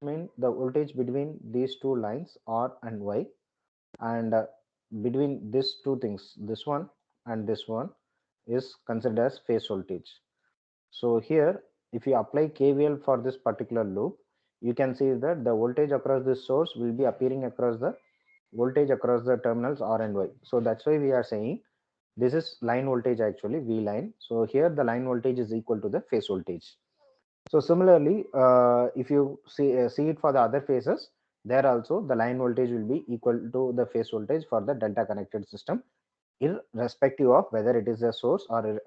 mean the voltage between these two lines R and Y, and between these two things, this one and this one, is considered as phase voltage. So here, if you apply KVL for this particular loop, you can see that the voltage across this source will be appearing across the voltage across the terminals R and Y. So that's why we are saying this is line voltage, actually V line. So here the line voltage is equal to the phase voltage. So similarly, if you see it for the other phases, there also the line voltage will be equal to the phase voltage for the delta connected system, irrespective of whether it is a source or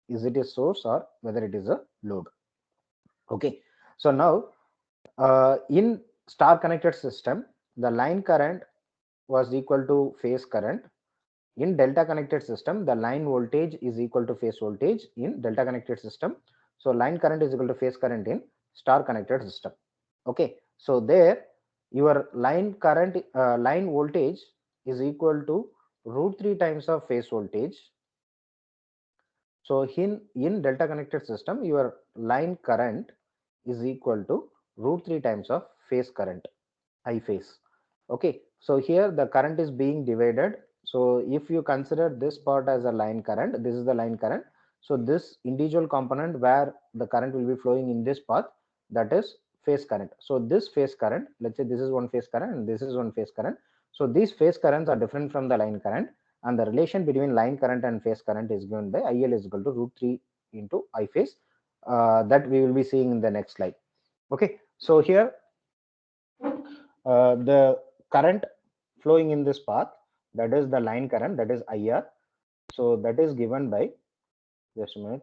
is it a source or whether it is a load. Okay, so now in star connected system, the line current was equal to phase current. In delta connected system, the line voltage is equal to phase voltage in delta connected system. So line current is equal to phase current in star connected system. Okay, so there your line current, line voltage is equal to root 3 times of phase voltage. So in delta connected system, your line current is equal to root 3 times of phase current, I phase. Okay, so here the current is being divided. So if you consider this part as a line current, this is the line current. So this individual component where the current will be flowing in this path, that is phase current. So this phase current, let's say this is one phase current and this is one phase current. So these phase currents are different from the line current, and the relation between line current and phase current is given by IL is equal to root 3 into I phase, that we will be seeing in the next slide. Okay, so here the current flowing in this path, that is the line current, that is IR. So that is given by, just a minute.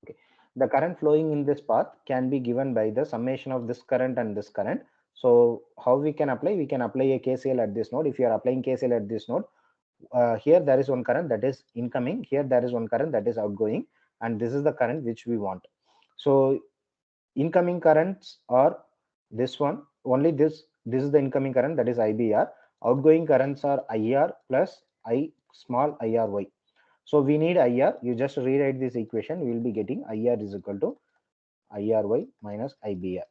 Okay, the current flowing in this path can be given by the summation of this current and this current. So how we can apply? We can apply a KCL at this node. If you are applying KCL at this node, here there is one current that is incoming, here there is one current that is outgoing, and this is the current which we want. So incoming currents are this one, only this is the incoming current, that is IBR. Outgoing currents are IR plus I small IRY. So we need IR. You just rewrite this equation, we will be getting IR is equal to IRY minus IBR.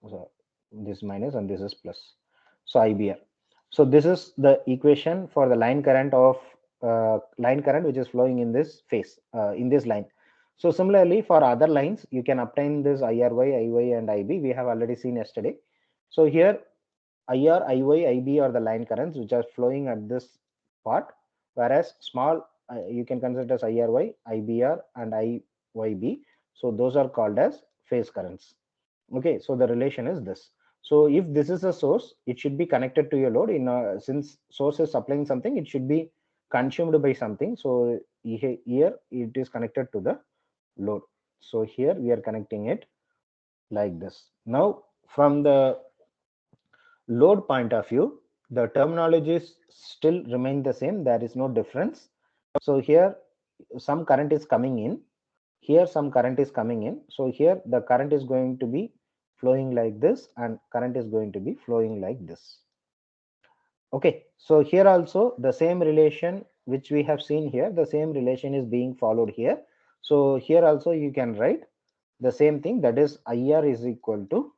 So this minus and this is plus, so IBR. So this is the equation for the line current of line current which is flowing in this phase, in this line. So similarly for other lines, you can obtain this IRY, IY and IB. We have already seen yesterday. So here IR, IY, IB are the line currents which are flowing at this part, whereas small you can consider as IRY, IBR and IYB. So those are called as phase currents. Okay, so the relation is this. So if this is a source, it should be connected to your load. Since source is supplying something, it should be consumed by something. So here it is connected to the load. So here we are connecting it like this. Now from the load point of view, the terminologies still remain the same. There is no difference. So here some current is coming in, here some current is coming in. So here the current is going to be flowing like this and current is going to be flowing like this. Okay, so here also the same relation which we have seen here, the same relation is being followed here. So here also you can write the same thing, that is IR is equal to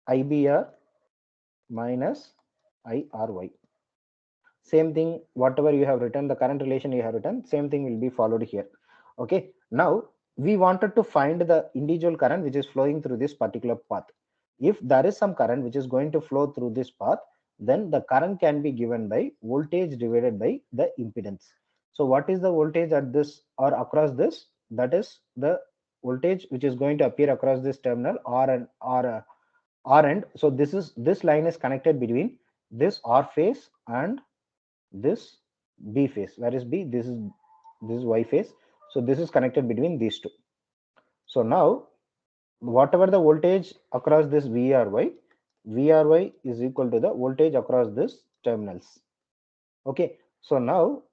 IBR minus IRY. Same thing, whatever you have written, the current relation you have written, same thing will be followed here. Okay, now we wanted to find the individual current which is flowing through this particular path. If there is some current which is going to flow through this path, then the current can be given by voltage divided by the impedance. So what is the voltage at this or across this? That is the voltage which is going to appear across this terminal R end. So this line is connected between this R phase and this B phase. Where is B? This is Y phase. So this is connected between these two. So now whatever the voltage across this VRY is equal to the voltage across this terminals. Okay, so now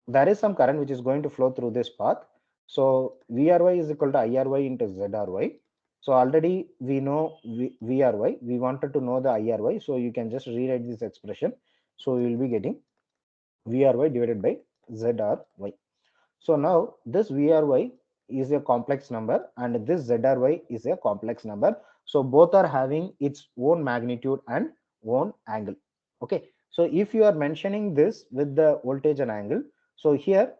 there is some current which is going to flow through this path. So VRY is equal to IRY into ZRY. So already we know VRY, we wanted to know the IRY. So you can just rewrite this expression. So we will be getting VRY divided by ZRY. So now this VRY is a complex number and this ZRY is a complex number. So both are having its own magnitude and own angle. Okay, so if you are mentioning this with the voltage and angle, so here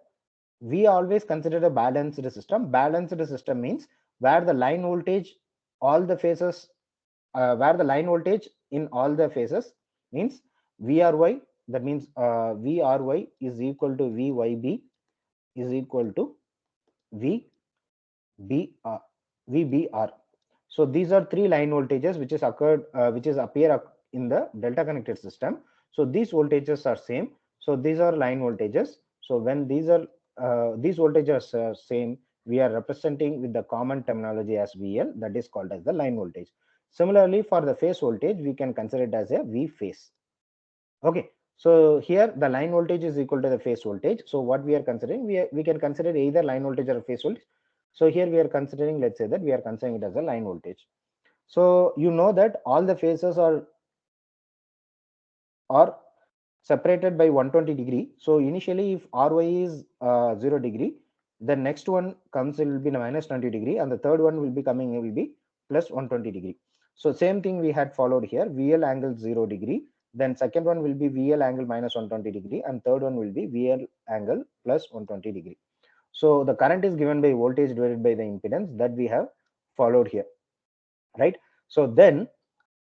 we always consider a balanced system. Balanced system means where the line voltage, all the phases, where the line voltage in all the phases means VRY, that means VRY is equal to VYB is equal to VBR. VBR. So these are three line voltages which is occurred, which is appear in the delta connected system. So these voltages are same. So these are line voltages. So when these voltages are same, we are representing with the common terminology as VL, that is called as the line voltage. Similarly, for the phase voltage, we can consider it as a V phase. Okay, so here the line voltage is equal to the phase voltage. So what we are considering, we can consider either line voltage or phase voltage. So here we are considering, let's say that we are considering it as a line voltage. So you know that all the phases are separated by 120 degree. So initially if RY is 0 degree, the next one comes, it will be minus 20 degree, and the third one will be coming, it will be plus 120 degree. So same thing we had followed here, VL angle 0 degree, then second one will be VL angle minus 120 degree, and third one will be VL angle plus 120 degree. So the current is given by voltage divided by the impedance that we have followed here, right? So then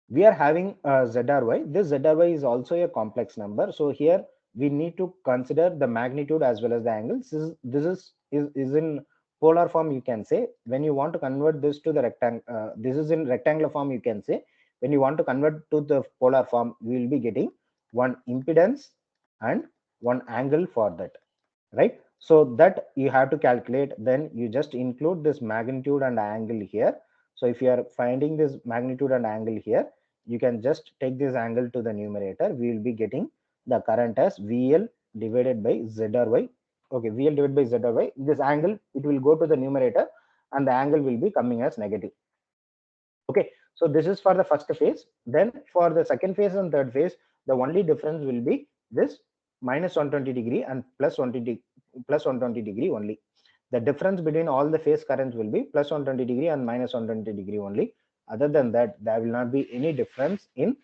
we are having ZRY. This ZRY is also a complex number. So here we need to consider the magnitude as well as the angles. This is in polar form, you can say. When you want to convert this to the rectangle, this is in rectangular form, you can say. When you want to convert to the polar form, we will be getting one impedance and one angle for that, right? So that you have to calculate, then you just include this magnitude and angle here. So if you are finding this magnitude and angle here, you can just take this angle to the numerator. We will be getting the current as VL divided by ZRY. Okay, VL divided by ZRY. This angle, it will go to the numerator and the angle will be coming as negative. Okay, so this is for the first phase. Then for the second phase and third phase, the only difference will be this minus 120 degree and plus 120 degree only. The difference between all the phase currents will be plus 120 degree and minus 120 degree only. Other than that, there will not be any difference in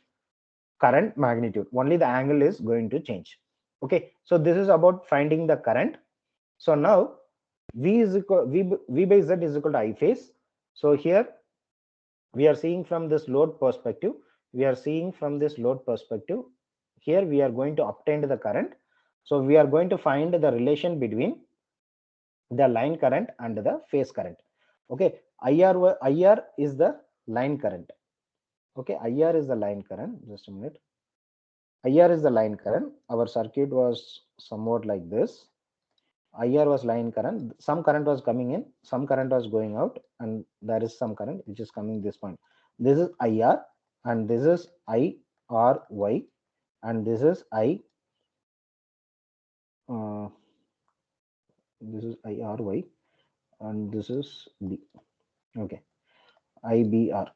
current magnitude. Only the angle is going to change. Okay, so this is about finding the current. So now V by Z is equal to I phase. So here we are seeing from this load perspective, here we are going to obtain the current. So we are going to find the relation between the line current and the phase current. Okay, IR is the line current. Okay, IR is the line current. Just a minute. IR is the line current. Our circuit was somewhat like this. IR was line current. Some current was coming in, some current was going out, and there is some current which is coming this point. This is IR, and this is IRY, and this is this is IRY, and this is B. Okay, IBR.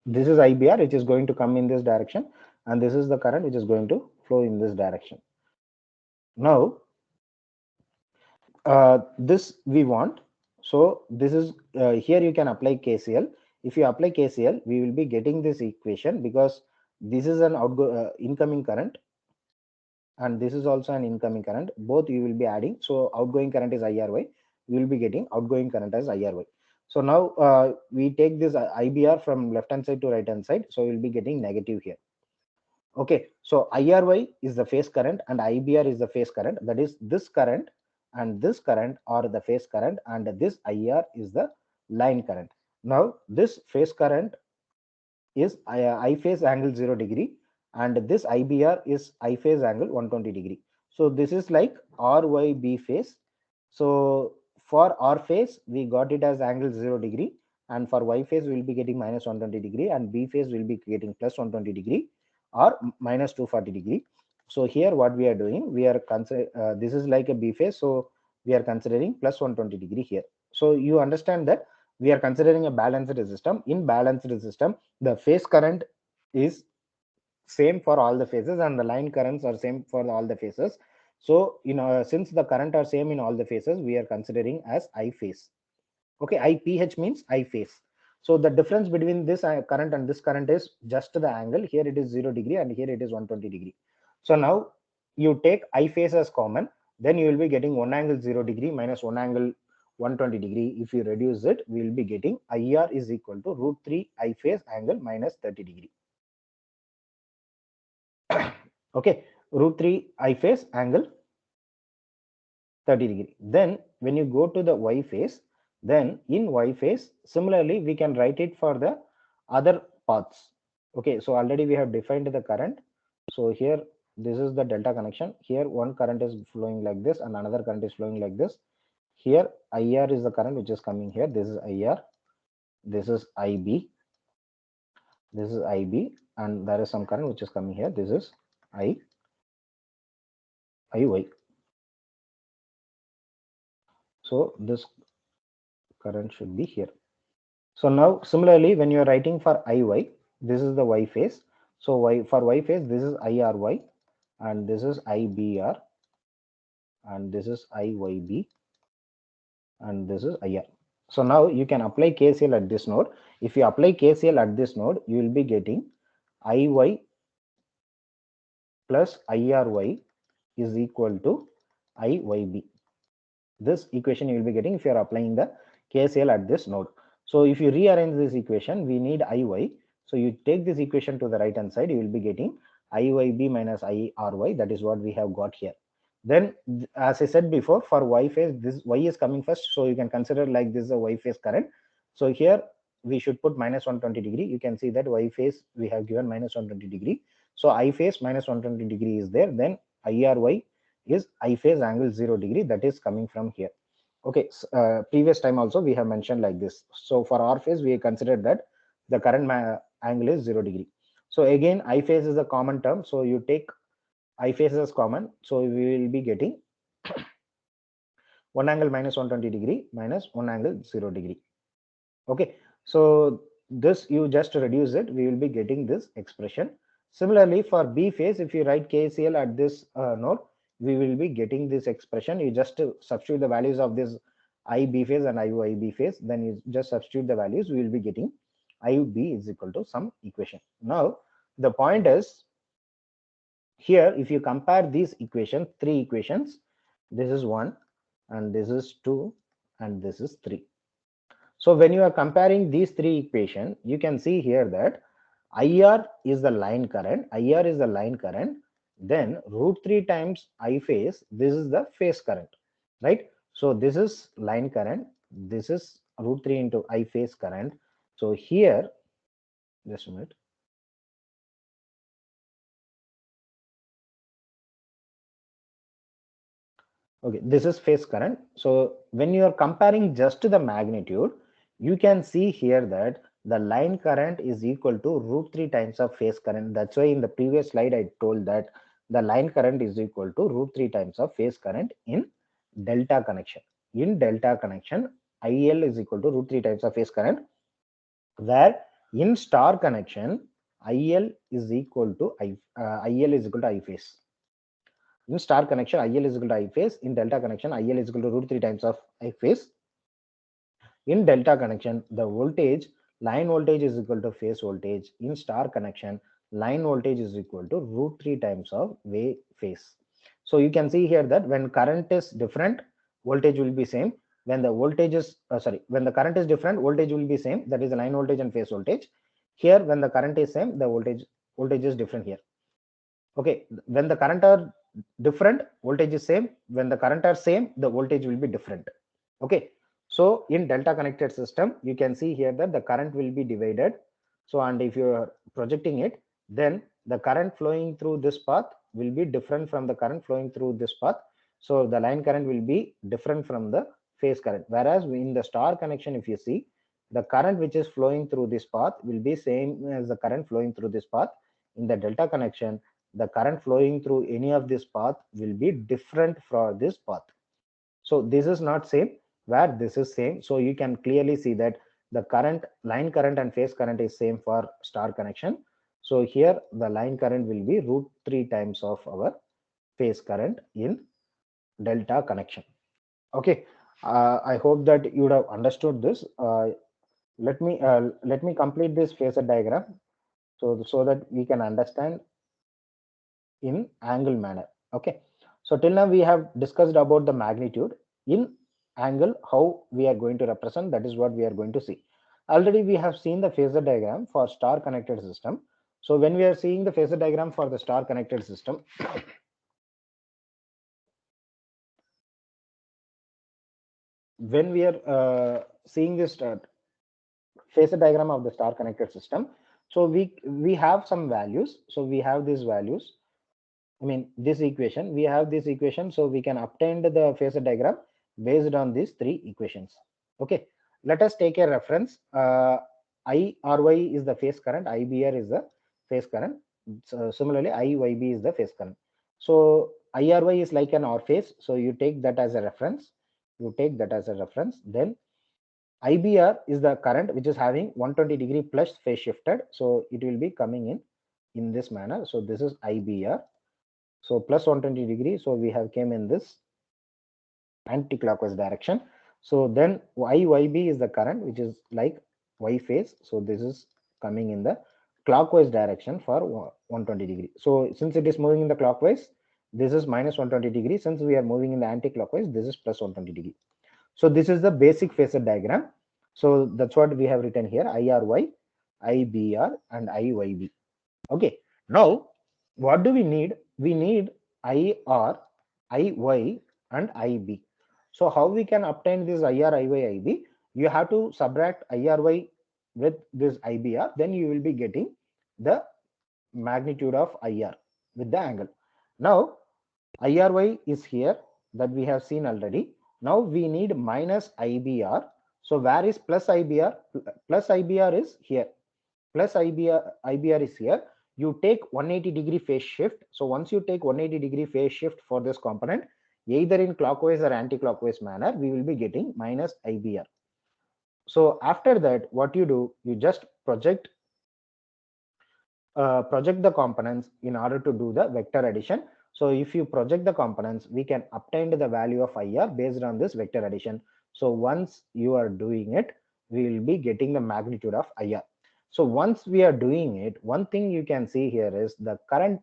This is IBR, which is going to come in this direction, and this is the current which is going to flow in this direction. Now, this we want. So this is here you can apply KCL. If you apply KCL, we will be getting this equation, because this is an incoming current and this is also an incoming current. Both you will be adding. So outgoing current is IRY. We will be getting outgoing current as IRY. So now we take this IBR from left hand side to right hand side. So we will be getting negative here. Okay, so IRY is the phase current and IBR is the phase current. That is, this current and this current are the phase current, and this IR is the line current. Now this phase current is I phase angle 0 degree, and this IBR is I phase angle 120 degree. So this is like RYB phase. So for R phase, we got it as angle 0 degree, and for Y phase, we will be getting minus 120 degree, and B phase will be getting plus 120 degree or minus 240 degree. So here what we are doing, we are this is like a B phase, so we are considering plus 120 degree here. So you understand that we are considering a balanced system. In balanced system, the phase current is same for all the phases and the line currents are same for all the phases. So since the current are same in all the phases, we are considering as I phase. Okay, IPH means I phase. So the difference between this current and this current is just the angle. Here it is 0 degree and here it is 120 degree. So now you take I phase as common, then you will be getting 1 angle 0 degree minus 1 angle 120 degree. If you reduce it, we will be getting IR is equal to root 3 I phase angle minus 30 degree. Okay, root 3 I phase angle 30 degree. Then when you go to the Y phase, then in Y phase, similarly, we can write it for the other paths. Okay, so already we have defined the current. So here, this is the delta connection. Here, one current is flowing like this and another current is flowing like this. Here, IR is the current which is coming here. This is IR. This is IB. This is IB. And there is some current which is coming here. This is IY. So this current should be here. So now similarly, when you are writing for IY, this is the Y phase. So for Y phase, this is IRY and this is IBR and this is IYB and this is IR. So now you can apply KCL at this node. If you apply KCL at this node, you will be getting IY plus IRY is equal to IYB. This equation you will be getting if you are applying the KCL at this node. So if you rearrange this equation, we need IY. So you take this equation to the right hand side, you will be getting IYB minus IRY. That is what we have got here. Then, as I said before, for Y phase, this Y is coming first. So you can consider like this is a Y phase current. So here we should put minus 120 degree. You can see that Y phase we have given minus 120 degree. So I phase minus 120 degree is there. Then IRY is I phase angle 0 degree, that is coming from here. Okay, previous time also we have mentioned like this. So for R phase, we considered that the current angle is 0 degree. So again, I phase is a common term. So you take I phase as common. So we will be getting 1 angle minus 120 degree minus 1 angle 0 degree. Okay, so this you just reduce it, we will be getting this expression. Similarly, for B phase, if you write KCL at this node, we will be getting this expression. You just substitute the values of this IB phase and IB phase, then you just substitute the values, we will be getting IB is equal to some equation. Now, the point is, here, if you compare these equations, three equations, this is 1, and this is 2, and this is 3. So when you are comparing these three equations, you can see here that IR is the line current, IR is the line current, then root 3 times I phase, this is the phase current, right? So this is line current, this is root 3 into I phase current. So here, just a minute. Okay, this is phase current. So when you are comparing just the magnitude, you can see here that the line current is equal to root 3 times of phase current. That's why in the previous slide I told that the line current is equal to root 3 times of phase current in delta connection. In delta connection, IL is equal to root 3 times of phase current, where in star connection, IL is equal to I phase. In star connection, IL is equal to I phase. In delta connection, IL is equal to root 3 times of I phase. In delta connection, the voltage, line voltage is equal to phase voltage. In star connection, line voltage is equal to root 3 times of phase. So you can see here that when current is different, voltage will be same. When the voltage is, when the current is different, voltage will be same. That is the line voltage and phase voltage. Here, when the current is same, the voltage is different here. Okay, when the current are different, voltage is same. When the current are same, the voltage will be different. Okay, so in delta connected system, you can see here that the current will be divided. So, and if you are projecting it, then the current flowing through this path will be different from the current flowing through this path. So the line current will be different from the phase current. Whereas in the star connection, if you see, the current which is flowing through this path will be same as the current flowing through this path. In the delta connection, the current flowing through any of this path will be different from this path. So this is not same, where this is same. So you can clearly see that the current, line current and phase current is same for star connection. So here the line current will be root 3 times of our phase current in delta connection. Okay, I hope that you would have understood this. Let me complete this phasor diagram so that we can understand in angle manner. Okay, so till now we have discussed about the magnitude. In angle, how we are going to represent, that is what we are going to see. Already we have seen the phasor diagram for star connected system. So when we are seeing the phasor diagram for the star connected system, when we are seeing this phasor diagram of the star connected system, so we have some values. So we have these values, I mean, this equation, we have this equation, so we can obtain the phasor diagram based on these three equations. Okay, let us take a reference. IRY is the phase current, IBR is the phase current. So similarly, IYB is the phase current. So IRY is like an OR phase, so you take that as a reference. You take that as a reference. Then IBR is the current which is having 120 degree plus phase shifted, so it will be coming in this manner. So this is IBR. So plus 120 degree. So we have came in this anti-clockwise direction. So then YYB is the current which is like Y phase. So this is coming in the clockwise direction for 120 degree. So since it is moving in the clockwise, this is minus 120 degree. Since we are moving in the anti-clockwise, this is plus 120 degree. So this is the basic phasor diagram. So that's what we have written here: IRY, IBR, and IYB. Okay. Now, what do we need? We need IR, IY, and IB. So how we can obtain this IR, IY, IB? You have to subtract IRY with this IBR, then you will be getting the magnitude of IR with the angle. Now, IRY is here, that we have seen already. Now we need minus IBR. So where is plus IBR? Plus IBR is here. Plus IBR is here. You take 180 degree phase shift. So once you take 180 degree phase shift for this component, either in clockwise or anti-clockwise manner, we will be getting minus IBR. So after that, what you do, you just project the components in order to do the vector addition. So if you project the components, we can obtain the value of IR based on this vector addition. So once you are doing it, we will be getting the magnitude of IR. So once we are doing it, one thing you can see here is the current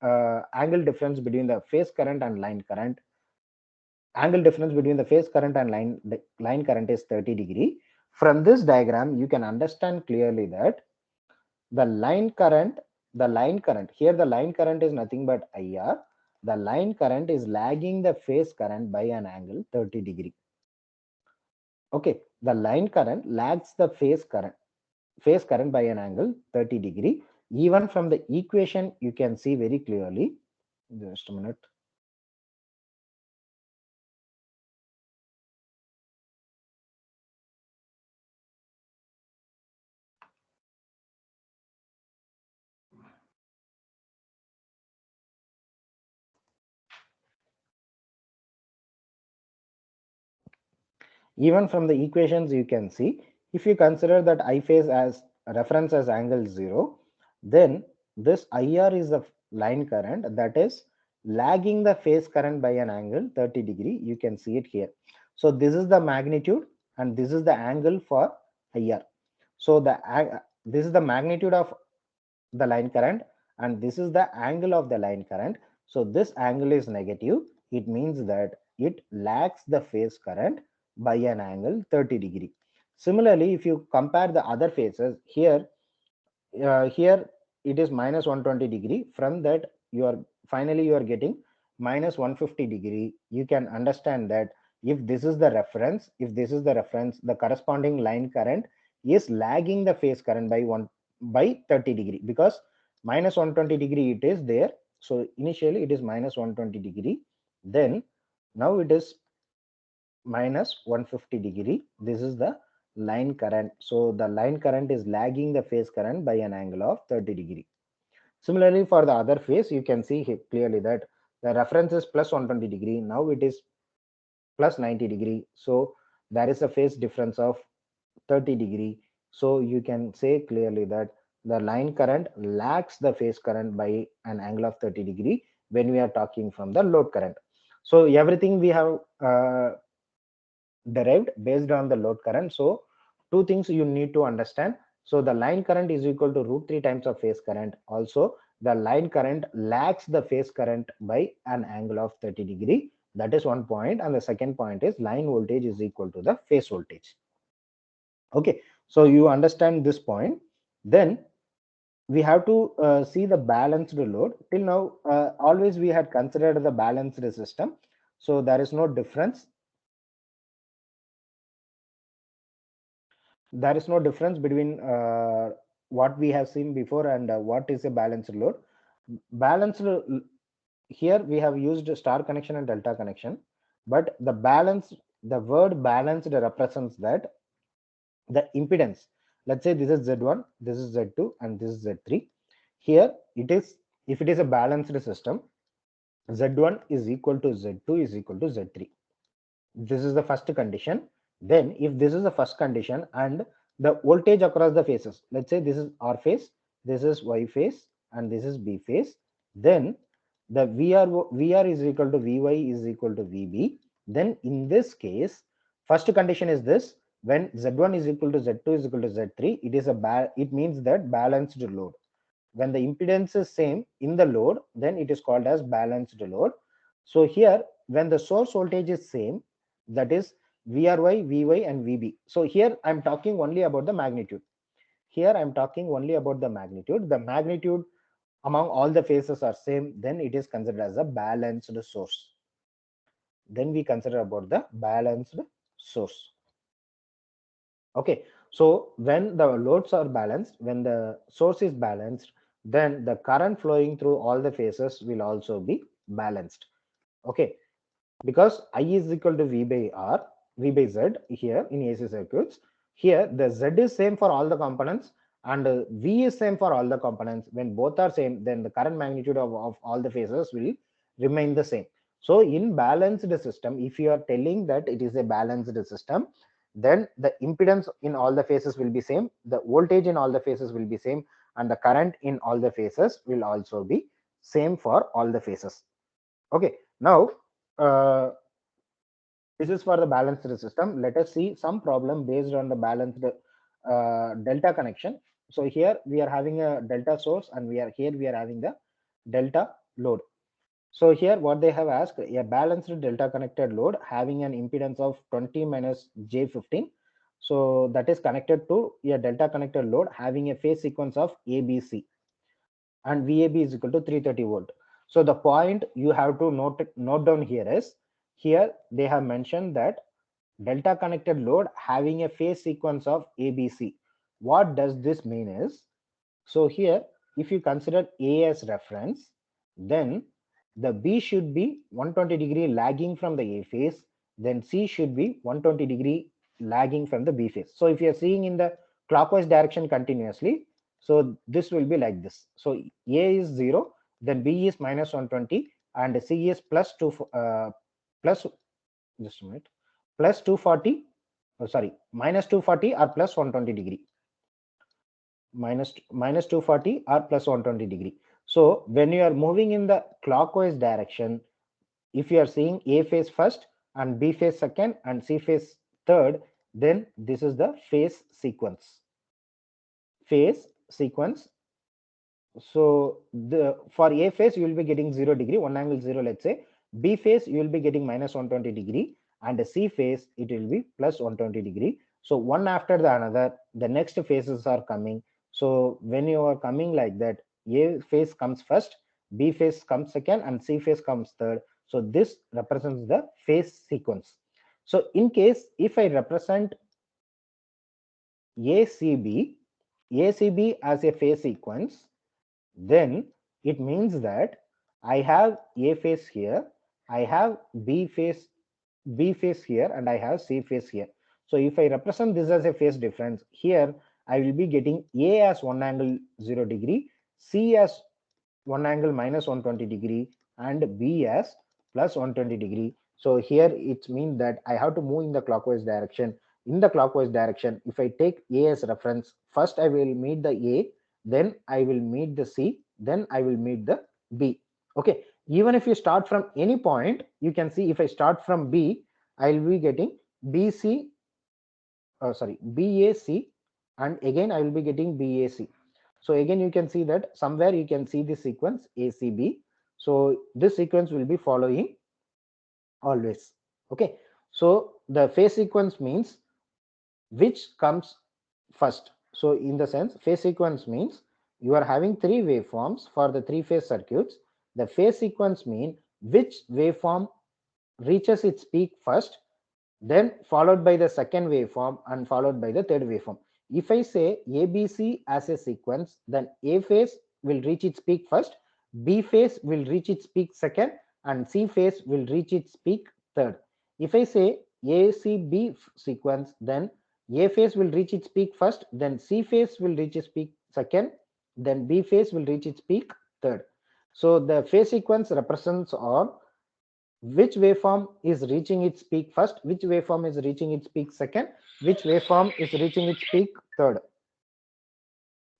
angle difference between the phase current and line current. Angle difference between the phase current and line current is 30 degree. From this diagram, you can understand clearly that the line current here, the line current is nothing but IR. The line current is lagging the phase current by an angle 30 degree. Okay, the line current lags the phase current by an angle 30 degree. Even from the equation, you can see very clearly. Just a minute. Even from the equations, you can see, if you consider that I phase as reference as angle 0, then this IR is the line current that is lagging the phase current by an angle 30 degree. You can see it here. So this is the magnitude and this is the angle for IR. So this is the magnitude of the line current and this is the angle of the line current. So this angle is negative. It means that it lags the phase current by an angle 30 degree. Similarly, if you compare the other phases here, here it is minus 120 degree. From that, you are getting minus 150 degree. You can understand that if this is the reference, the corresponding line current is lagging the phase current by 30 degree, because minus 120 degree it is there. So initially it is minus 120 degree, then now it is minus 150 degree. This is the line current. So the line current is lagging the phase current by an angle of 30 degree. Similarly, for the other phase, you can see here clearly that the reference is plus 120 degree. Now it is plus 90 degree. So there is a phase difference of 30 degree. So you can say clearly that the line current lags the phase current by an angle of 30 degree when we are talking from the load current. So everything we have derived based on the load current. So two things you need to understand. So the line current is equal to root 3 times of phase current. Also, the line current lags the phase current by an angle of 30°. That is one point. And the second point is line voltage is equal to the phase voltage. Okay, so you understand this point. Then we have to see the balanced load. Till now, always we had considered the balanced system. So there is no difference. There is no difference between what we have seen before and what is a balanced load. Balanced, here we have used star connection and delta connection, but the balance, the word balanced represents that the impedance, let's say this is Z1, this is Z2, and this is Z3. Here it is, if it is a balanced system, Z1 is equal to Z2 is equal to Z3. This is the first condition. Then if this is the first condition and the voltage across the phases, let's say this is R phase, this is Y phase, and this is B phase, then the VR is equal to Vy is equal to Vb. Then in this case, first condition is this: when Z1 is equal to Z2 is equal to Z3, it is it means that balanced load. When the impedance is same in the load, then it is called as balanced load. So here, when the source voltage is same, that is VRY, Vy, and Vb. So here I'm talking only about the magnitude. Here I'm talking only about the magnitude. The magnitude among all the phases are same, then it is considered as a balanced source. Then we consider about the balanced source. Okay, so when the loads are balanced, when the source is balanced, then the current flowing through all the phases will also be balanced. Okay, because I is equal to V by R, V by Z here in AC circuits. Here the Z is same for all the components and V is same for all the components. When both are same, then the current magnitude of all the phases will remain the same. So in balanced system, if you are telling that it is a balanced system, then the impedance in all the phases will be same, the voltage in all the phases will be same, and the current in all the phases will also be same for all the phases. Okay, now this is for the balanced system. Let us see some problem based on the balanced delta connection. So here we are having a delta source and we are having the delta load. So here what they have asked, a balanced delta connected load having an impedance of 20 minus J15. So that is connected to a delta connected load having a phase sequence of ABC, and VAB is equal to 330 volt. So the point you have to note down here is, here they have mentioned that delta connected load having a phase sequence of ABC. What does this mean is, so here if you consider A as reference, then the B should be 120-degree lagging from the A phase, then C should be 120-degree lagging from the B phase. So if you are seeing in the clockwise direction continuously, so this will be like this. So A is 0, then B is minus 120, and C is plus 2 plus, just a minute, plus 240, oh, sorry, minus 240 or plus 120-degree, minus 240 or plus 120-degree. So when you are moving in the clockwise direction, if you are seeing A phase first and B phase second and C phase third, then this is the phase sequence. Phase sequence. So the for A phase you will be getting 0°, one angle 0, let's say. B phase you will be getting minus 120°, and C phase it will be plus 120°. So one after the another, the next phases are coming. So when you are coming like that, A phase comes first, B phase comes second, and C phase comes third. So this represents the phase sequence. So in case if I represent ACB as a phase sequence, then it means that I have A phase here, I have B phase here, and I have C phase here. So if I represent this as a phase difference, here I will be getting A as 1 angle 0°, C as 1 angle minus 120°, and B as plus 120°. So here it means that I have to move in the clockwise direction. In the clockwise direction, if I take A as reference, first I will meet the A, then I will meet the C, then I will meet the B. Okay, Even if you start from any point, you can see if I start from B, I will be getting BC, BAC, and again I will be getting BAC. So again you can see that somewhere you can see the sequence ACB. So this sequence will be following always. Okay, so the phase sequence means which comes first. So in the sense, phase sequence means you are having three waveforms for the three phase circuits. The phase sequence mean which waveform reaches its peak first, then followed by the second waveform and followed by the third waveform. If I say ABC as a sequence, then A phase will reach its peak first, B phase will reach its peak second, and C phase will reach its peak third. If I say ACB sequence, then A phase will reach its peak first, then C phase will reach its peak second, then B phase will reach its peak third. So the phase sequence represents on which waveform is reaching its peak first, which waveform is reaching its peak second, which waveform is reaching its peak third.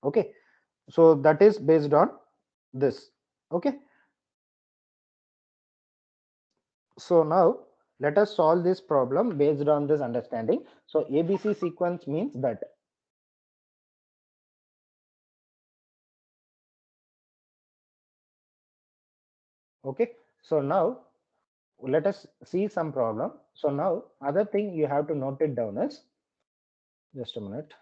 Okay, so that is based on this. Okay, so now let us solve this problem based on this understanding. So ABC sequence means that. Okay, so now let us see some problem. So now other thing you have to note it down is, just a minute.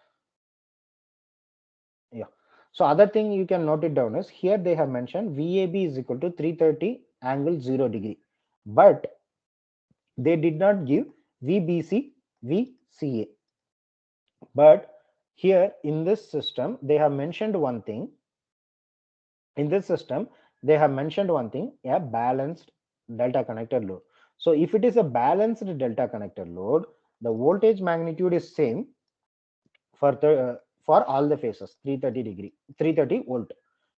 Yeah, so other thing you can note it down is, here they have mentioned VAB is equal to 330 angle 0 degree, but they did not give VBC, VCA. But here in this system they have mentioned one thing. In this system they have mentioned one thing, a balanced delta connector load. So if it is a balanced delta connector load, the voltage magnitude is same for all the phases, 330 degree, 330 volt.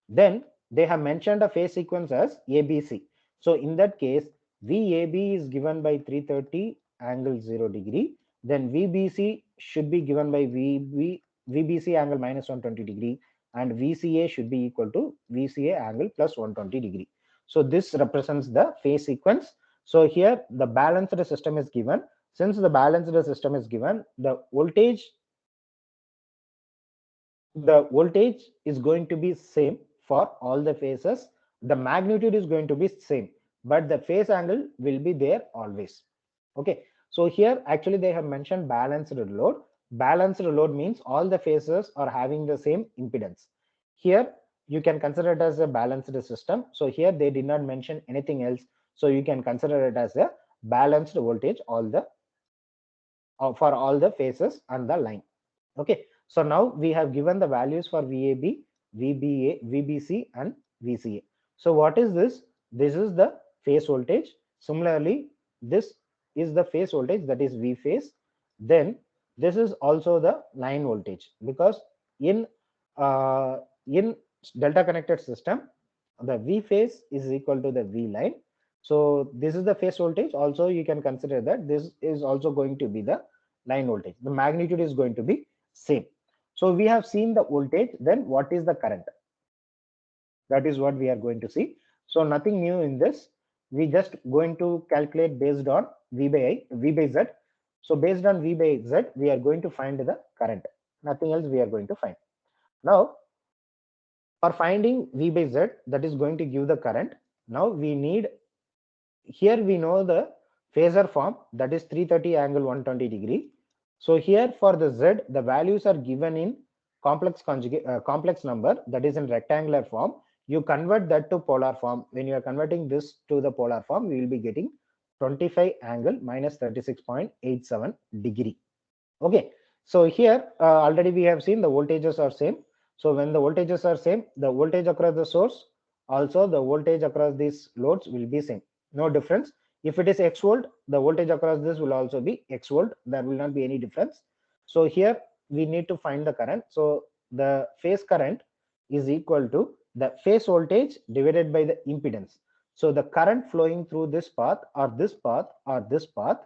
Then they have mentioned a phase sequence as ABC. So in that case, VAB is given by 330 angle 0 degree. Then VBC should be given by VBC angle minus 120 degree, and VCA should be equal to VCA angle plus 120 degree. So this represents the phase sequence. So here the balanced system is given. Since the balanced system is given, the voltage is going to be same for all the phases. The magnitude is going to be same, but the phase angle will be there always. Okay, so here actually they have mentioned balanced load. Balanced load means all the phases are having the same impedance. Here you can consider it as a balanced system. So here they did not mention anything else, so you can consider it as a balanced voltage for all the phases and the line. Okay, so now we have given the values for VAB, VBA, VBC, and VCA. So what is this? This is the phase voltage. Similarly, this is the phase voltage, that is V phase. Then this is also the line voltage, because in in delta connected system, the V phase is equal to the V line. So this is the phase voltage. Also, you can consider that this is also going to be the line voltage. The magnitude is going to be same. So we have seen the voltage. Then what is the current? That is what we are going to see. So nothing new in this. We just going to calculate based on V by Z. So based on V by Z, we are going to find the current. Nothing else we are going to find. Now, for finding V by Z, that is going to give the current. Now we need, here we know the phasor form, that is 330 angle 120 degree. So here for the Z, the values are given in complex number, that is in rectangular form. You convert that to polar form. When you are converting this to the polar form, we will be getting 25 angle minus 36.87 degree. Okay, so here already we have seen the voltages are same. So when the voltages are same, the voltage across the source, also the voltage across these loads will be same. No difference. If it is X volt, the voltage across this will also be X volt. There will not be any difference. So here we need to find the current. So the phase current is equal to the phase voltage divided by the impedance. So the current flowing through this path or this path or this path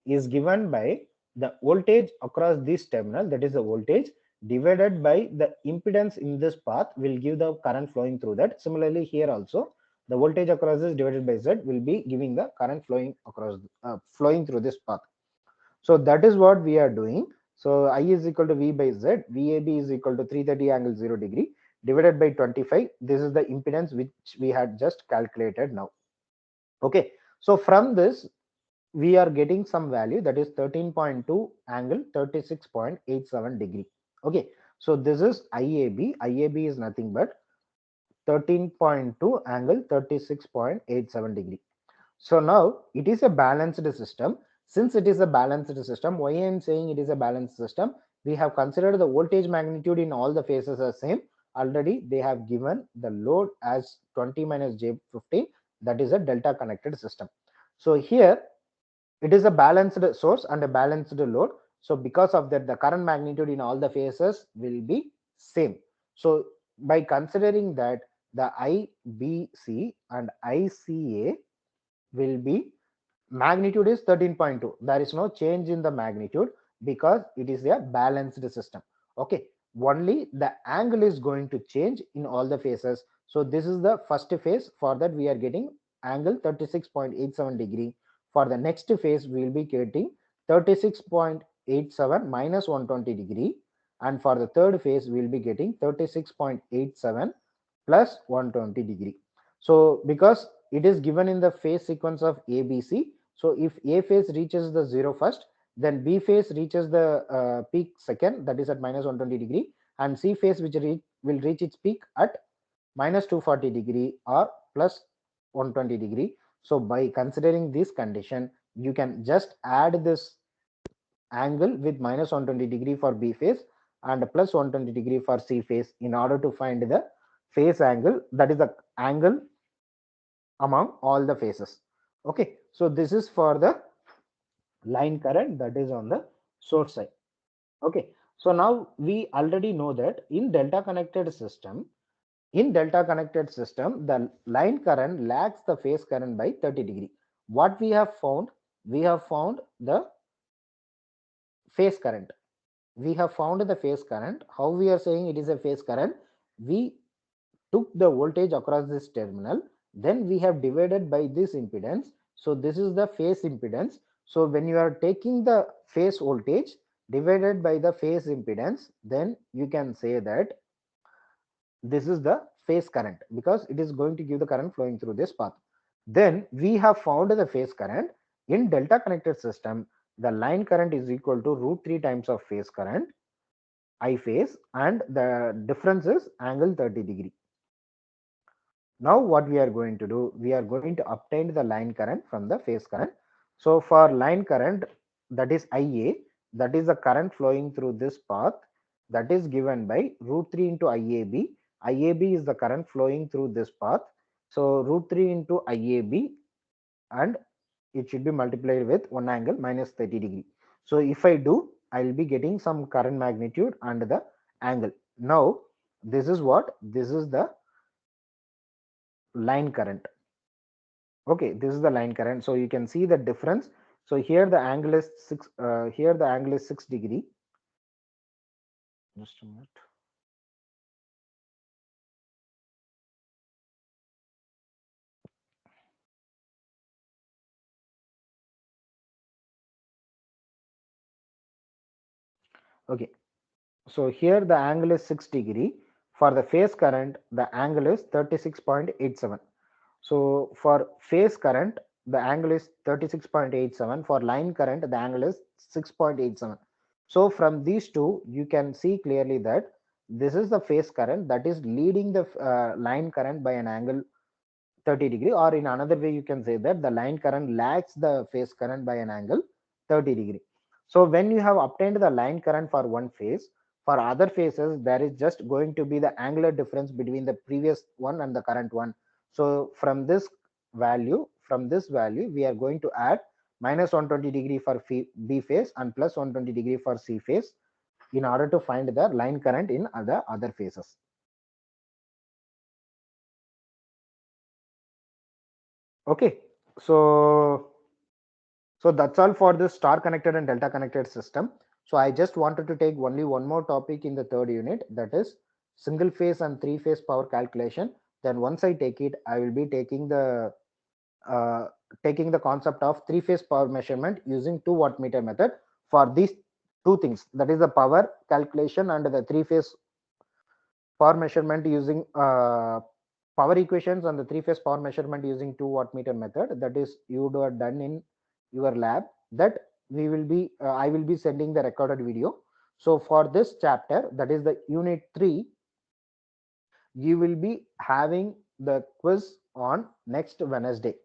is given by the voltage across this terminal, that is the voltage, divided by the impedance in this path will give the current flowing through that. Similarly here also, The voltage across this divided by Z will be giving the current flowing across, flowing through this path. So that is what we are doing. So I is equal to V by Z, VAB is equal to 330 angle 0 degree divided by 25. This is the impedance which we had just calculated now. Okay, so from this we are getting some value, that is 13.2 angle 36.87 degree. Okay, so this is IAB. IAB is nothing but 13.2 angle 36.87 degree. So now it is a balanced system. Since it is a balanced system, why I am saying it is a balanced system? We have considered the voltage magnitude in all the phases as same. Already they have given the load as 20 minus J15, that is a delta connected system. So here it is a balanced source and a balanced load. So because of that, the current magnitude in all the phases will be same. So by considering that, the IBC and ICA will be, magnitude is 13.2. There is no change in the magnitude because it is a balanced system. Okay, only the angle is going to change in all the phases. So this is the first phase. For that we are getting angle 36.87 degree. For the next phase we will be getting 36.87 minus 120 degree, and for the third phase we will be getting 36.87 plus 120 degree. So because it is given in the phase sequence of ABC, so if A phase reaches the 0 first, then B phase reaches the peak second, that is at minus 120 degree, and C phase which will reach its peak at minus 240 degree or plus 120 degree. So by considering this condition, you can just add this angle with minus 120 degree for B phase and plus 120 degree for C phase in order to find the phase angle, that is the angle among all the phases. Okay, so this is for the line current, that is on the source side. Okay, so now we already know that in delta connected system, the line current lags the phase current by 30 degree. What we have found? We have found the phase current. We have found the phase current. How we are saying it is a phase current? We took the voltage across this terminal, then we have divided by this impedance. So this is the phase impedance. So when you are taking the phase voltage divided by the phase impedance, then you can say that this is the phase current, because it is going to give the current flowing through this path. Then we have found the phase current. In delta connected system, the line current is equal to root 3 times of phase current, I phase, and the difference is angle 30 degree. Now what we are going to do, we are going to obtain the line current from the phase current. So for line current, that is IA, that is the current flowing through this path, that is given by root 3 into IAB. IAB is the current flowing through this path. So root 3 into IAB, and it should be multiplied with one angle minus 30 degree. So if I do, I will be getting some current magnitude and the angle. Now this is what? This is the line current. Okay, this is the line current. So you can see the difference. So here the angle is 6, here the angle is 6 degree. Just a minute. Okay, so here the angle is 6 degree. For the phase current, the angle is 36.87. So for phase current, the angle is 36.87. For line current, the angle is 6.87. So from these two, you can see clearly that this is the phase current that is leading the line current by an angle 30 degree, or in another way you can say that the line current lags the phase current by an angle 30 degree. So when you have obtained the line current for one phase, for other phases there is just going to be the angular difference between the previous one and the current one. So from this value we are going to add minus 120 degree for B phase and plus 120 degree for C phase in order to find the line current in other phases. Okay, so that's all for this star connected and delta connected system. So I just wanted to take only one more topic in the third unit, that is single phase and three phase power calculation. then once I take it, I will be taking the concept of three-phase power measurement using 2 wattmeter method for these two things, that is the power calculation and the three-phase power measurement using power equations and the three-phase power measurement using 2 wattmeter method. That is you would have done in your lab. That we will be I will be sending the recorded video. So for this chapter, that is the unit 3, you will be having the quiz on next Wednesday.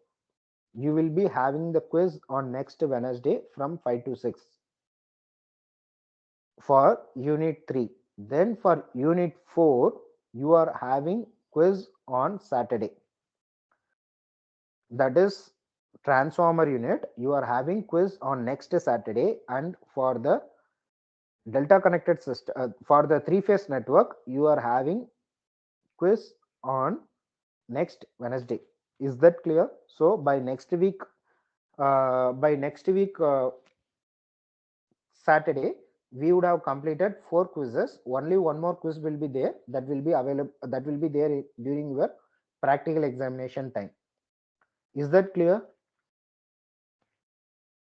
You will be having the quiz on next Wednesday from 5 to 6 for unit 3. Then for unit 4, you are having quiz on Saturday. That is transformer unit. You are having quiz on next Saturday, and for the delta connected system, for the three-phase network, you are having quiz on next Wednesday. Is that clear? So by next week, Saturday, we would have completed 4 quizzes. Only one more quiz will be there, that will be available, that will be there during your practical examination time. Is that clear?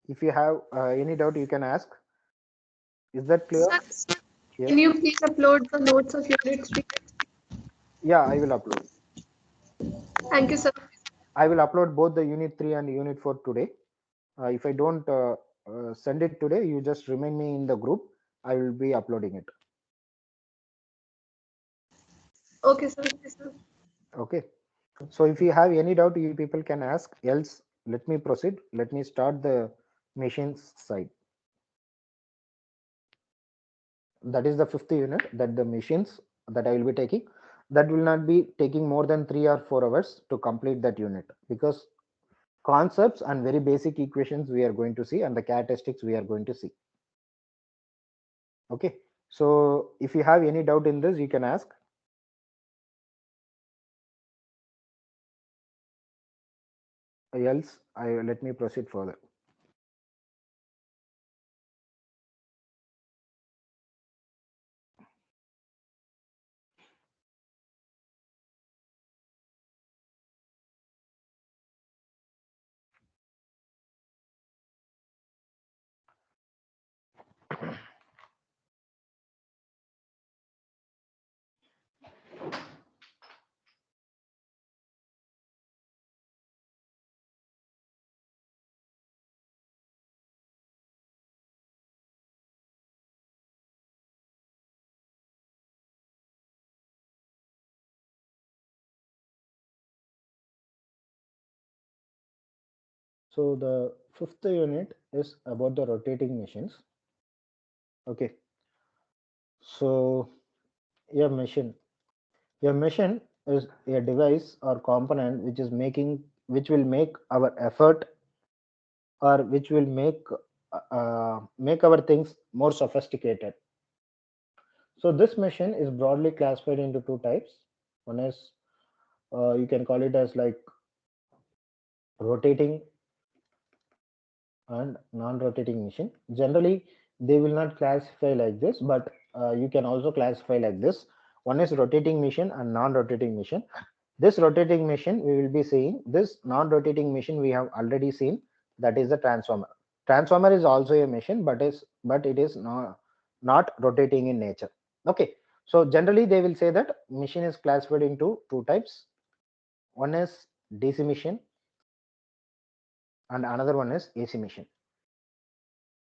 If you have any doubt, you can ask. Is that clear? Sir, Yes. can you please upload the notes of unit 3? Yeah, I will upload. Thank you, sir. I will upload both the unit 3 and unit 4 today. If I don't send it today, you just remind me in the group. I will be uploading it. Okay, sir. Okay, sir. Okay. So if you have any doubt, you people can ask. Else, let me proceed. Let me start the machines side. That is the 5th unit, that the machines that I will be taking. That will not be taking more than 3 or 4 hours to complete that unit, because concepts and very basic equations we are going to see, and the characteristics we are going to see. Okay. So if you have any doubt in this, you can ask. Else, let me proceed further. So the 5th unit is about the rotating machines. Okay. So a machine is a device or component which will make our effort, or which will make our things more sophisticated. So this machine is broadly classified into 2 types. One is you can call it as like rotating and non-rotating machine. Generally, they will not classify like this, but you can also classify like this. One is rotating machine and non-rotating machine. This rotating machine we will be seeing. This non-rotating machine we have already seen. That is the transformer. Transformer is also a machine, but it is not rotating in nature. Okay. So generally they will say that machine is classified into 2 types. One is DC machine and another one is AC machine.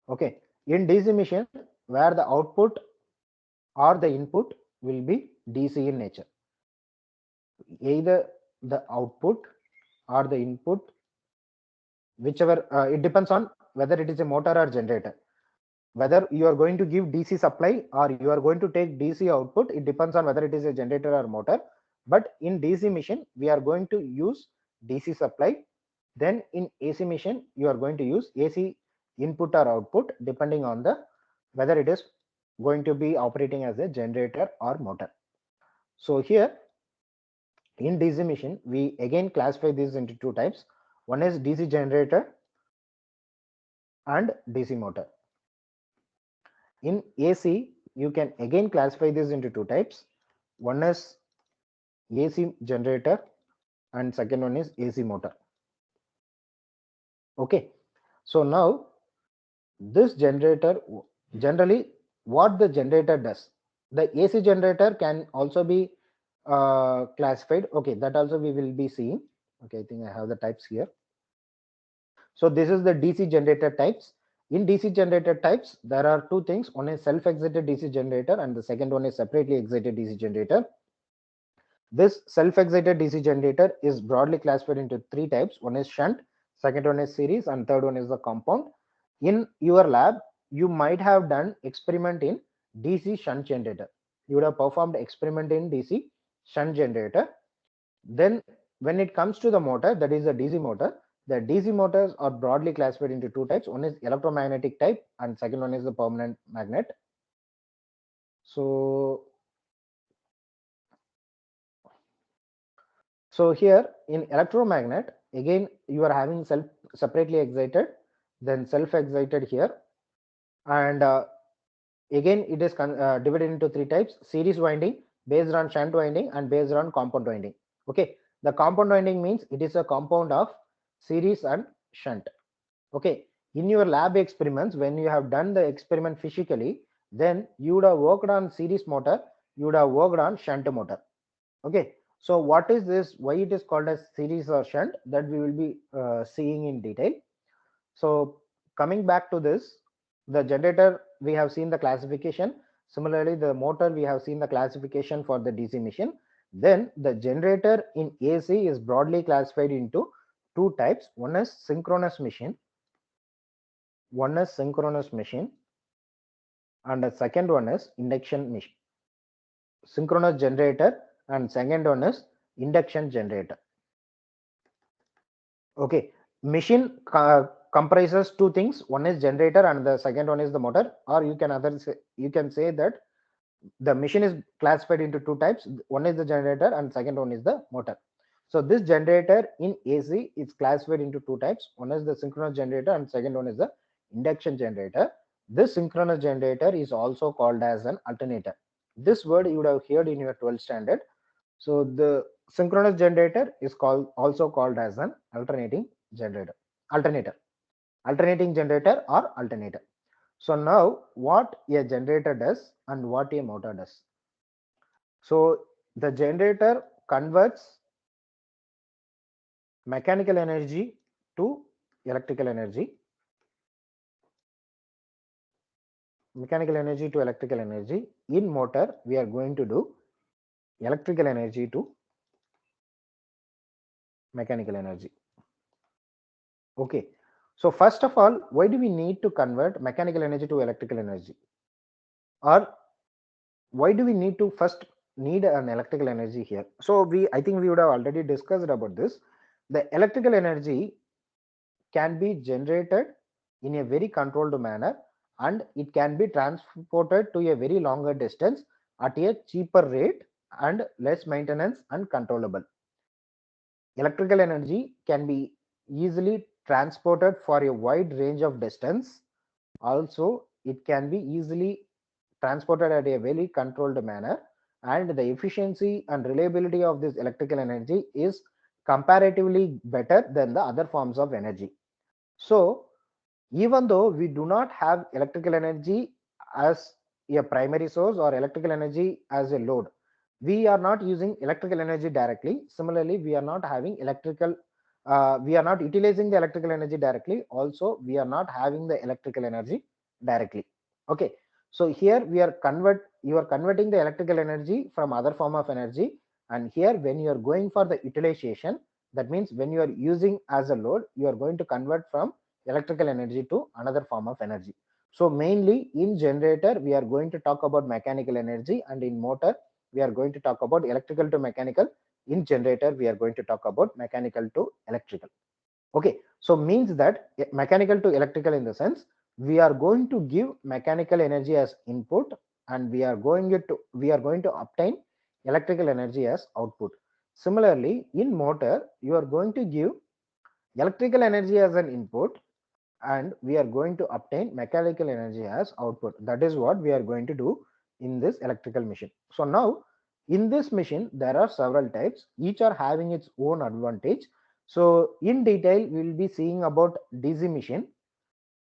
Okay. In DC machine, where the output or the input will be DC in nature, either the output or the input, whichever, it depends on whether it is a motor or generator. Whether you are going to give DC supply or you are going to take DC output, it depends on whether it is a generator or motor. But in DC machine, we are going to use DC supply. Then in AC machine, you are going to use AC input or output, depending on the whether it is going to be operating as a generator or motor. So here in DC machine, we again classify this into 2 types. One is DC generator and DC motor. In AC, you can again classify this into 2 types. One is AC generator, and second one is AC motor. Okay, so now this generator, generally what the generator does, the AC generator can also be classified. Okay, that also we will be seeing. Okay, I think I have the types here. So this is the DC generator types. In DC generator types, there are two things. One is self-excited DC generator, and the second one is separately excited DC generator. This self-excited DC generator is broadly classified into three types. One is shunt, second one is series, and third one is the compound. In your lab, you might have done experiment in DC shunt generator. You would have performed experiment in DC shunt generator. Then when it comes to the motor, that is a DC motor, the DC motors are broadly classified into two types. One is electromagnetic type, and second one is the permanent magnet. So here in electromagnet, again you are having self separately excited, then self excited here, and again it is divided into three types: series winding, based on shunt winding, and based on compound winding. Okay, the compound winding means it is a compound of series and shunt. Okay, in your lab experiments, when you have done the experiment physically, then you would have worked on series motor, you would have worked on shunt motor. Okay, so what is this, why it is called as series or shunt, that we will be seeing in detail. So coming back to this, the generator, we have seen the classification. Similarly, the motor, we have seen the classification for the DC machine. Then the generator in AC is broadly classified into two types. One is synchronous machine, and the second one is induction machine. Synchronous generator, and second one is induction generator. Okay, machine comprises two things. One is generator, and the second one is the motor. Or you can say that the machine is classified into two types. One is the generator, and second one is the motor. So this generator in AC is classified into two types. One is the synchronous generator, and second one is the induction generator. This synchronous generator is also called as an alternator. This word you would have heard in your 12th standard. So the synchronous generator is also called as an alternating generator or alternator. So now what a generator does and what a motor does. So the generator converts mechanical energy to electrical energy. In motor, we are going to do electrical energy to mechanical energy. Okay, so first of all, why do we need to convert mechanical energy to electrical energy, or why do we need to first need an electrical energy here? So I think we would have already discussed about this. The electrical energy can be generated in a very controlled manner, and it can be transported to a very longer distance at a cheaper rate and less maintenance and controllable. Electrical energy can be easily transported for a wide range of distance. Also, it can be easily transported at a very controlled manner, and the efficiency and reliability of this electrical energy is comparatively better than the other forms of energy. So even though we do not have electrical energy as a primary source or electrical energy as a load, we are not using electrical energy directly. Similarly, we are not having we are not utilizing the electrical energy directly. Also, we are not having the electrical energy directly. Okay, so here you are converting the electrical energy from other form of energy, and here when you are going for the utilization, that means when you are using as a load, you are going to convert from electrical energy to another form of energy. So mainly in generator, we are going to talk about mechanical energy, and in motor, we are going to talk about electrical to mechanical. In generator, we are going to talk about mechanical to electrical. Okay, so means that mechanical to electrical, in the sense we are going to give mechanical energy as input, and we are going to obtain electrical energy as output. Similarly, in motor, you are going to give electrical energy as an input, and we are going to obtain mechanical energy as output. That is what we are going to do in this electrical machine. So now In this machine, there are several types, each are having its own advantage. So in detail, we will be seeing about DC machine.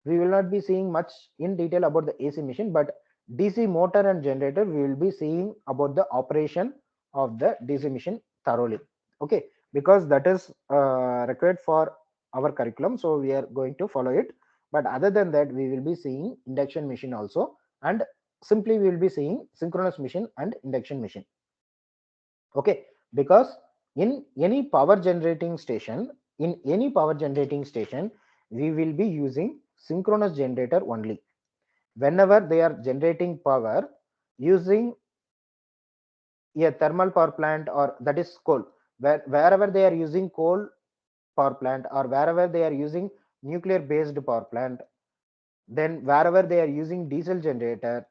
We will not be seeing much in detail about the AC machine, but DC motor and generator, we will be seeing about the operation of the DC machine thoroughly. Okay, because that is required for our curriculum, so we are going to follow it. But other than that, we will be seeing induction machine also, and simply we will be seeing synchronous machine and induction machine. Okay, because in any power generating station, we will be using synchronous generator only. Whenever they are generating power using a thermal power plant, or that is coal, wherever they are using coal power plant, or wherever they are using nuclear based power plant, then wherever they are using diesel generator,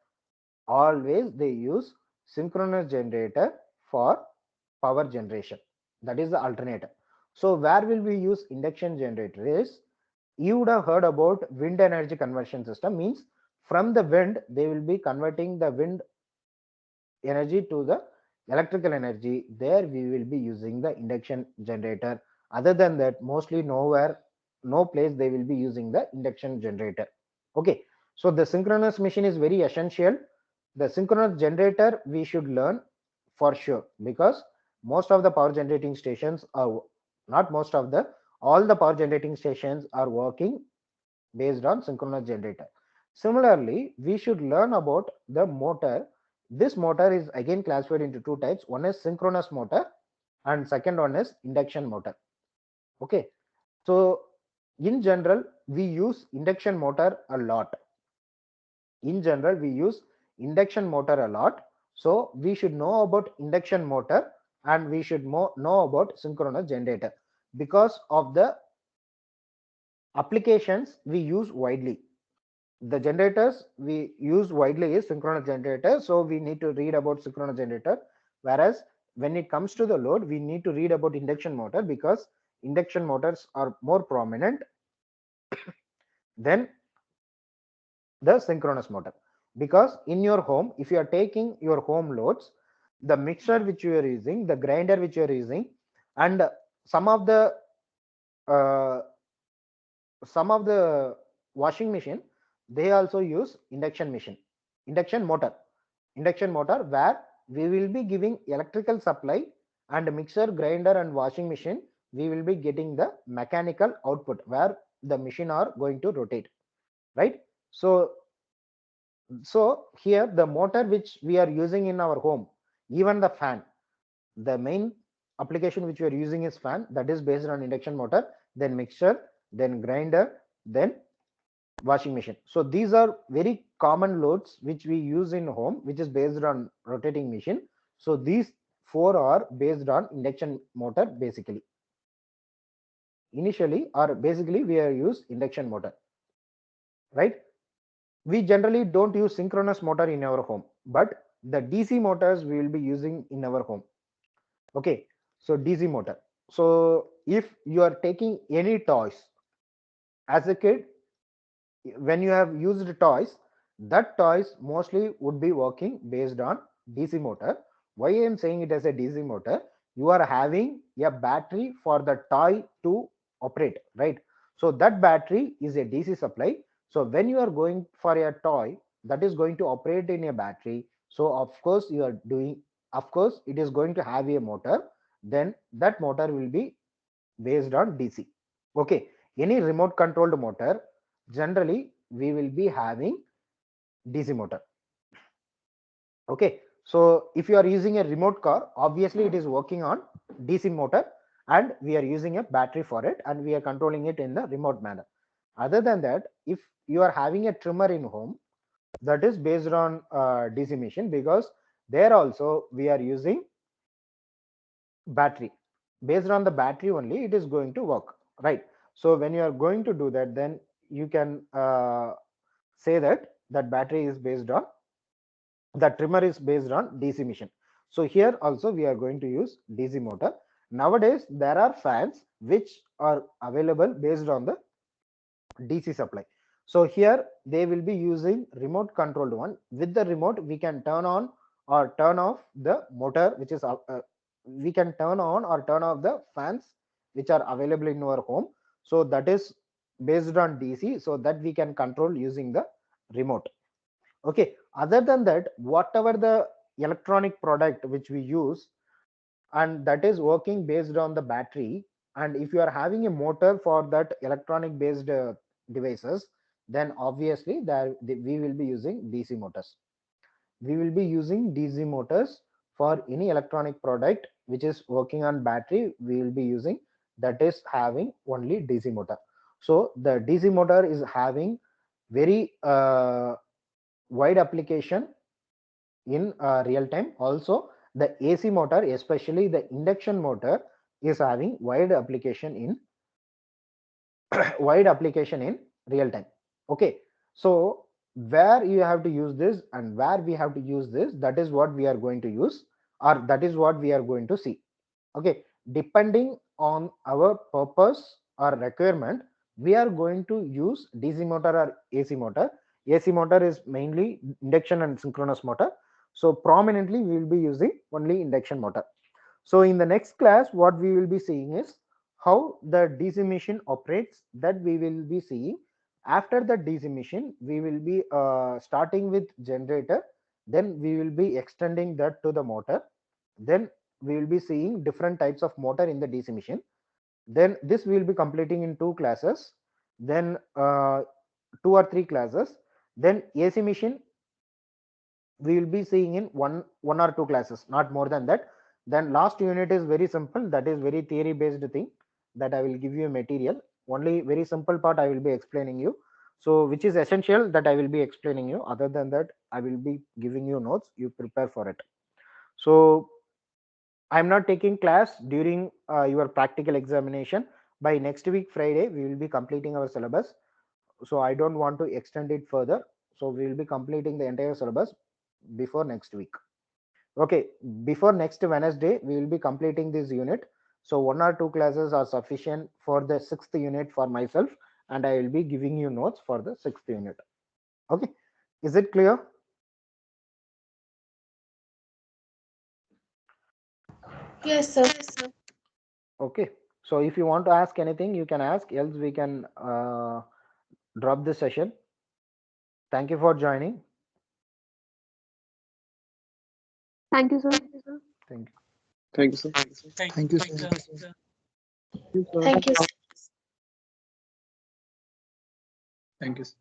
always they use synchronous generator for power generation. That is the alternator. So where will we use induction generator is, you would have heard about wind energy conversion system, means from the wind they will be converting the wind energy to the electrical energy. There we will be using the induction generator. Other than that, mostly nowhere, no place they will be using the induction generator. Okay, so the synchronous machine is very essential. The synchronous generator we should learn for sure, because most of the power generating stations are, not most of the, all the power generating stations are working based on synchronous generator. Similarly, we should learn about the motor. This motor is again classified into two types. One is synchronous motor and second one is induction motor. Okay, so in general we use induction motor a lot. In general we use induction motor a lot. So we should know about induction motor and we should know about synchronous generator, because of the applications we use widely. The generators we use widely is synchronous generator, so we need to read about synchronous generator. Whereas when it comes to the load, we need to read about induction motor, because induction motors are more prominent than the synchronous motor. Because in your home, if you are taking your home loads, the mixer which you are using, the grinder which you are using, and some of the uh, washing machine, they also use induction motor where we will be giving electrical supply, and mixer, grinder and washing machine we will be getting the mechanical output where the machine are going to rotate, right? So here the motor which we are using in our home, even the fan, the main application which we are using is fan, that is based on induction motor, then mixer, then grinder, then washing machine. So these are very common loads which we use in home, which is based on rotating machine. So these four are based on induction motor basically. Initially or basically we are use induction motor, right? We generally don't use synchronous motor in our home, but the DC motors we will be using in our home. Okay, so DC motor. So if you are taking any toys as a kid, when you have used toys, that toys mostly would be working based on DC motor. Why I am saying it as a DC motor? You are having a battery for the toy to operate, right? So that battery is a DC supply. So when you are going for a toy that is going to operate in a battery, so of course you are doing, of course it is going to have a motor, then that motor will be based on DC. Okay, any remote controlled motor, generally we will be having DC motor. Okay, so if you are using a remote car, obviously it is working on DC motor, and we are using a battery for it, and we are controlling it in the remote manner. Other than that, if you are having a trimmer in home, that is based on DC machine, because there also we are using battery. Based on the battery only it is going to work, right? So when you are going to do that, then you can say that that battery is based on, the trimmer is based on DC machine. So here also we are going to use DC motor. Nowadays there are fans which are available based on the DC supply. So here they will be using remote controlled one. With the remote we can turn on or turn off the motor, which is we can turn on or turn off the fans which are available in our home. So that is based on DC, so that we can control using the remote. Okay, other than that, whatever the electronic product which we use, and that is working based on the battery, and if you are having a motor for that electronic based devices, then obviously we will be using DC motors. We will be using DC motors for any electronic product which is working on battery. We will be using that is having only DC motor. So the DC motor is having very wide application in real time. Also, the AC motor, especially the induction motor, is having wide application in wide application in real time. Okay, so where you have to use this and where we have to use this, that is what we are going to use, or that is what we are going to see. Okay, depending on our purpose or requirement, we are going to use DC motor or AC motor. AC motor is mainly induction and synchronous motor, so prominently we will be using only induction motor. So in the next class, what we will be seeing is how the DC machine operates, that we will be seeing. After the DC machine, we will be starting with generator, then we will be extending that to the motor, then we will be seeing different types of motor in the DC machine. Then this we will be completing in 2 classes, then 2 or 3 classes. Then AC machine we will be seeing in one or 2 classes, not more than that. Then last unit is very simple, that is very theory based thing, that I will give you material. Only very simple part I will be explaining you, so which is essential, that I will be explaining you. Other than that, I will be giving you notes, you prepare for it. So I'm not taking class during your practical examination. By next week Friday we will be completing our syllabus, so I don't want to extend it further. So we will be completing the entire syllabus before next week. Okay, before next Wednesday we will be completing this unit. So 1 or 2 classes are sufficient for the 6th unit for myself, and I will be giving you notes for the 6th unit. Okay, is it clear? Yes, sir. Okay, so if you want to ask anything, you can ask, else we can drop this session. Thank you for joining. Thank you, sir. Thank you. Thank you, sir. Thank you, sir. Thank you, sir. Thank you, sir.